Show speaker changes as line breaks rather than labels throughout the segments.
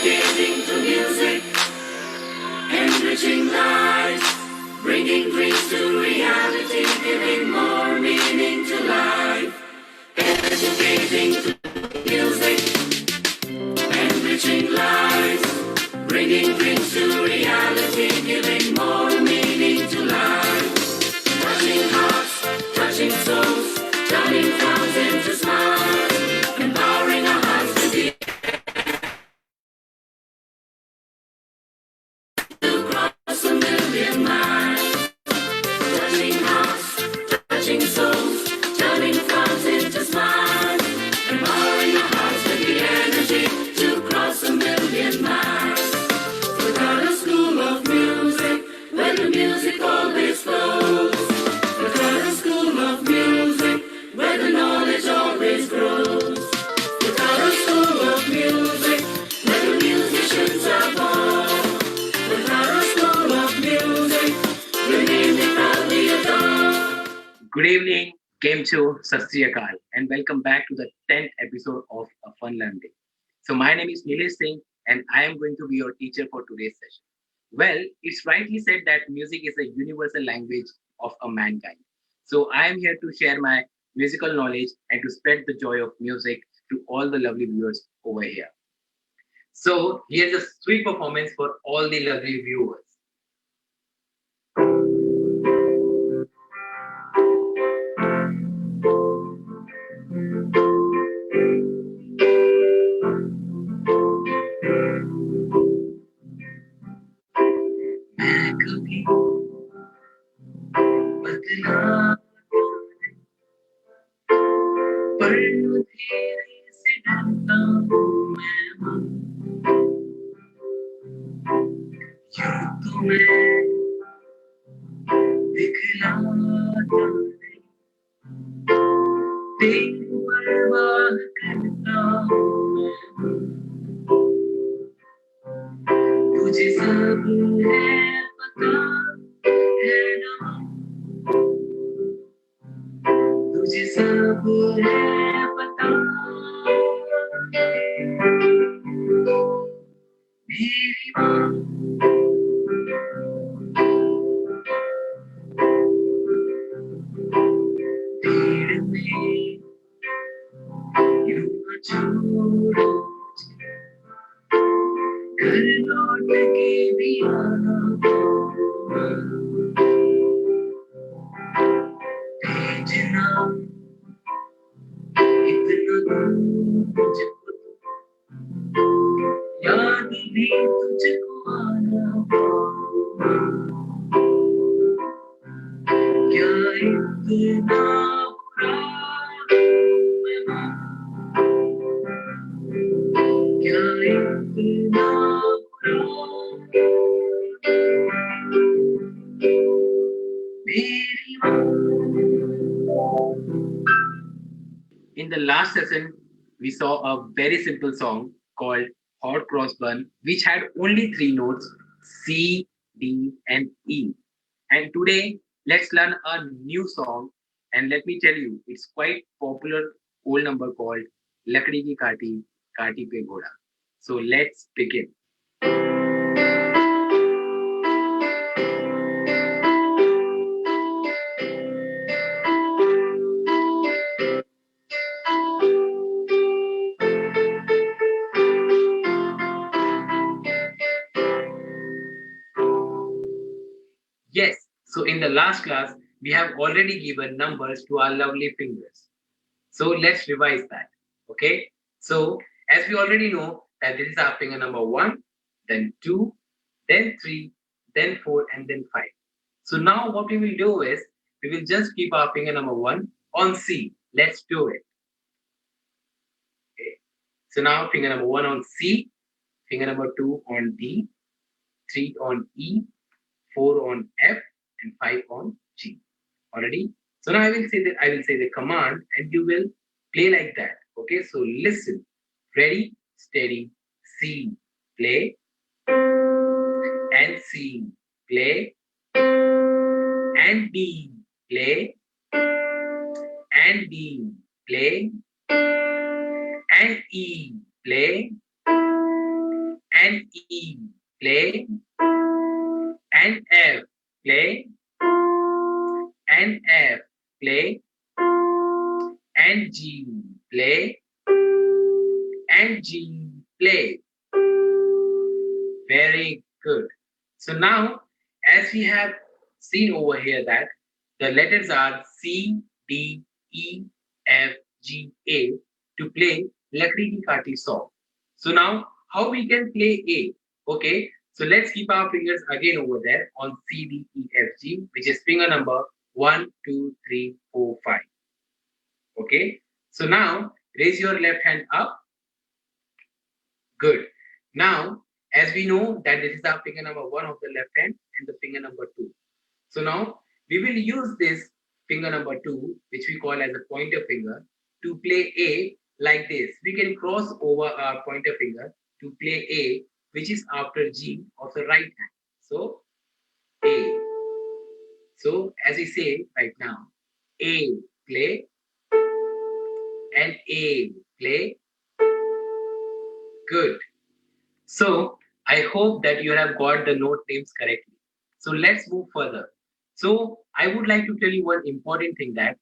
Educating to music, enriching lives, bringing dreams to reality, giving more meaning to life. Educating to music, enriching lives, bringing dreams to reality, giving more meaning to life. Touching hearts, touching souls, turning frowns into smiles, empowering our hearts to be to cross a million miles. Touching hearts, touching souls, turning frowns into smiles, empowering our hearts with the energy to cross a million miles. Without a school of music, where the music always flows. Without a school of music, where the knowledge always grows. Without a school of music, where the musicians are born. Without a school of music, the name they proudly adore.
Good evening, Game Show, Sat Sri Akal, and welcome back to the 10th episode of A Fun Learn Day. So, my name is Nilesh Singh, and I am going to be your teacher for today's session. Well, it's rightly said that music is a universal language of a mankind. So, I am here to share my musical knowledge and to spread the joy of music to all the lovely viewers over here. So, here's a sweet performance for all the lovely viewers. मैं कभी बदला पर अंधेरे से डरता हूँ मैं यूं तो मैं दिखलाता नहीं तेरी परवाह करता हूँ तुझे सब है पता है ना तुझे सब है पता मेरी माँ भीड़ में यूं न छोड़ो घर लौट के भी आना भेजना इतना दूर मुझको याद भी तुझको आना क्या इतना बुरा मैं क्या इतना बुरा मेरी In the last session, we saw a very simple song called Hot Cross Bun, which had only three notes C, D, and E. And today, let's learn a new song. And let me tell you, it's quite popular old number called Lakdi ki Kathi, Kathi pe Ghoda. So let's begin. Yes, so in the last class, we have already given numbers to our lovely fingers. So let's revise that. Okay, so as we already know that this is our finger number 1, then 2, then 3, then 4, and then 5. So now what we will do is we will just keep our finger number 1 on C. Let's do it. Okay, so now finger number 1 on C, finger number 2 on D, 3 on E, 4 on F, and 5 on G. Already? So now I will say the command and you will play like that. Okay, so listen. Ready, steady, C, play, and C, play, and D, play, and D, play, and E, play, and E, play, and F, play, and F, play, and G, play, and G, play. Very good. So now, as we have seen over here that the letters are C, D, E, F, G, A to play Lakdi Ki Kathi song. So now, how we can play A? Okay, so let's keep our fingers again over there on C, D, E, F, G, which is finger number 1, 2, 3, 4, 5. Okay, so now raise your left hand up. Good. Now, as we know that this is our finger number 1 of the left hand and the finger number 2. So now we will use this finger number 2, which we call as a pointer finger, to play A like this. We can cross over our pointer finger to play A, which is after G of the right hand. So A. So as we say right now, A, play, and A, play. Good. So I hope that you have got the note names correctly. So let's move further. So I would like to tell you one important thing that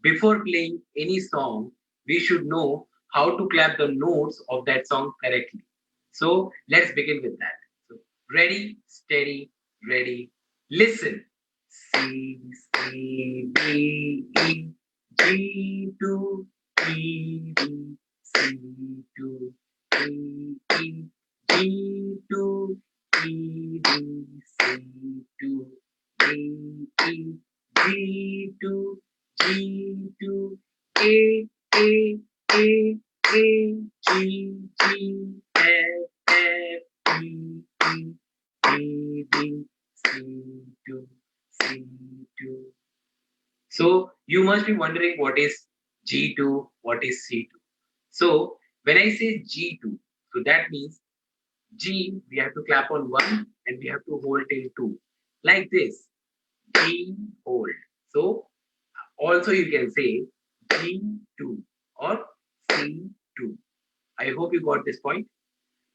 before playing any song, we should know how to clap the notes of that song correctly. So let's begin with that. So ready, steady, ready, listen. C, C, D, E, G, 2, E, D, C, 2, E, E, G2, E, D, C2, E, E, G2, G2, A, A, A, A, G, G, F, F, E, E, D, D, C2, C2. So you must be wondering what is G2, what is C2. So when I say G2, so that means G, we have to clap on 1 and we have to hold till 2. Like this. G, hold. So also you can say G2 or C2. I hope you got this point.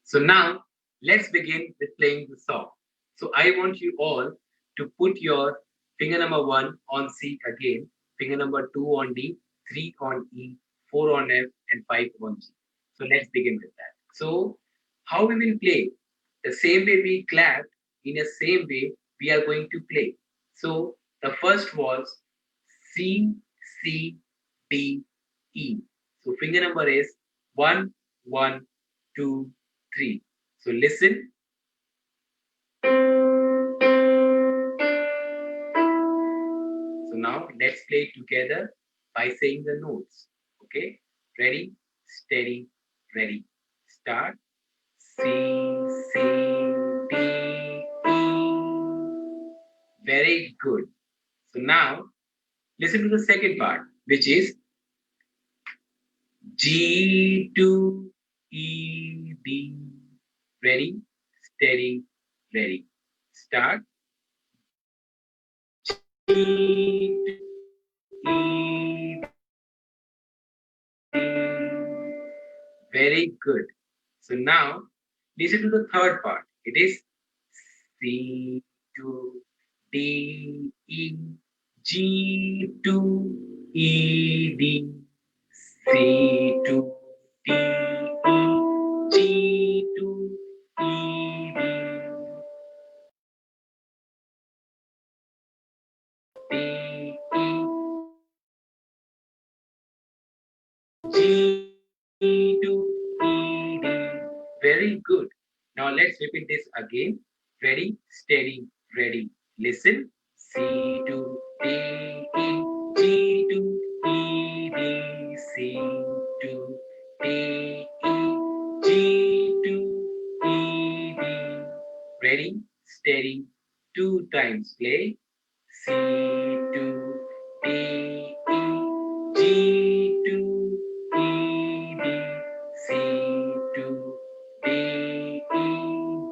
So now let's begin with playing the song. So I want you all to put your finger number 1 on C again, finger number 2 on D, 3 on E, 4 on F, and 5 on G. So let's begin with that. So how we will play? The same way we clapped, in the same way we are going to play. So the first was C, C, D, E. So finger number is 1, 1, 2, 3. So listen. So now let's play together by saying the notes. Okay, ready, steady, ready. Start. C, C, D, E. Very good. So now listen to the second part, which is G2, E, D. Ready, steady, ready. Start. G2, E, D. Very good. So now listen to the third part. It is C2, D, E, G2, E, D, C2, D, E, G2, E, D, E, G2, E, D. Very good. Now let's repeat this again. Ready, steady, ready. Listen. C2, D, E, G2, E, D, C2, D, E, G2, E, D. Ready, steady, 2 times play. C2, D, E, G2, E, D, C2, D, E,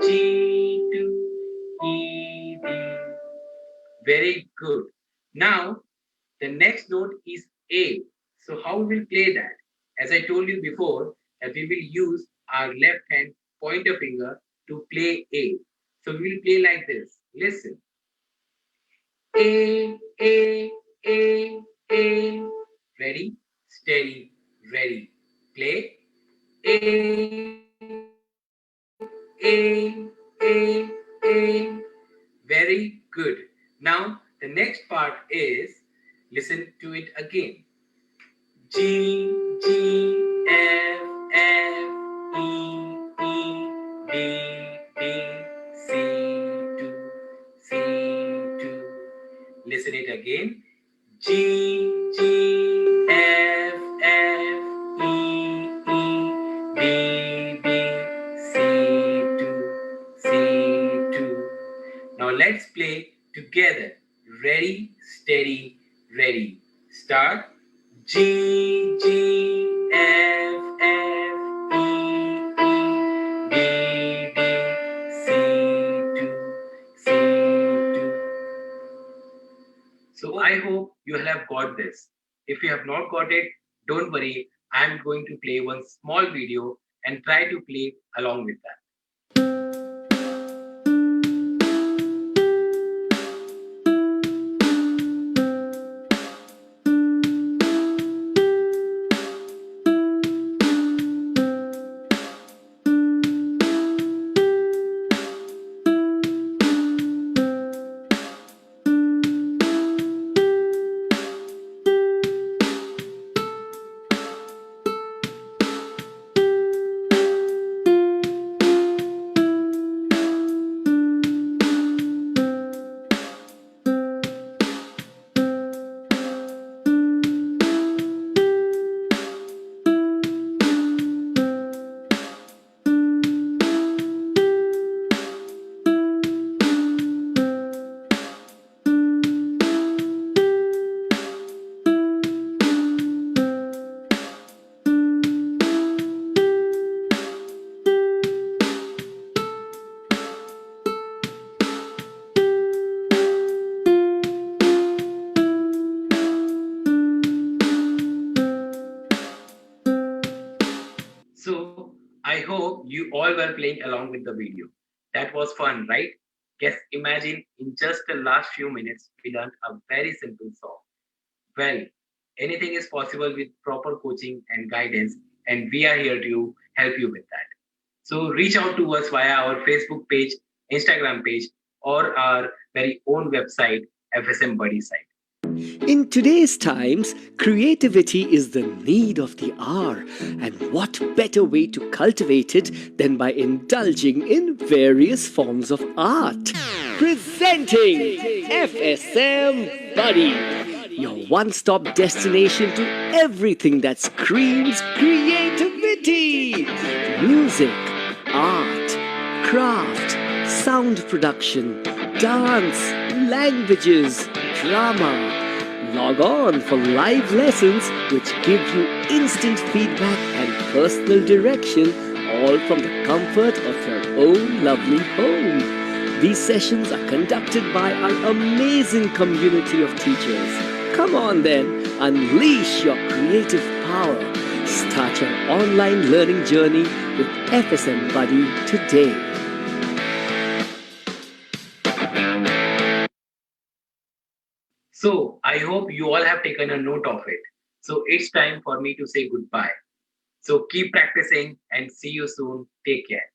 G2, E, D. Very good. Now, the next note is A. So how we will play that? As I told you before, that we will use our left hand pointer finger to play A. So we will play like this. Listen. A, A, A, A. Ready, steady, ready. Play. A, A, A, A. Very good. Now the next part is listen to it again. G, G, F, F, E, E, D, D, C, 2, C, 2. Listen it again. G, G, F, F, E, E, D, D, C, 2, C, 2. Now let's play together. Ready, steady, ready. Start. G, G, F, F, E, E, D, D, C, 2, C, 2. So I hope you have got this. If you have not got it, don't worry. I'm going to play one small video and try to play along with that. So I hope you all were playing along with the video. That was fun, right? Guess imagine in just the last few minutes we learned a very simple song. Well, anything is possible with proper coaching and guidance, and we are here to help you with that. So reach out to us via our Facebook page, Instagram page, or our very own website, FSM Buddy site.
In today's times, creativity is the need of the hour, and what better way to cultivate it than by indulging in various forms of art? Presenting FSM Buddy, your one-stop destination to everything that screams creativity. Music, art, craft, sound production, dance, languages, drama. Log on for live lessons which give you instant feedback and personal direction, all from the comfort of your own lovely home. These sessions are conducted by our amazing community of teachers. Come on then, unleash your creative power. Start your online learning journey with FSM Buddy today.
So I hope you all have taken a note of it. So it's time for me to say goodbye. So keep practicing and see you soon. Take care.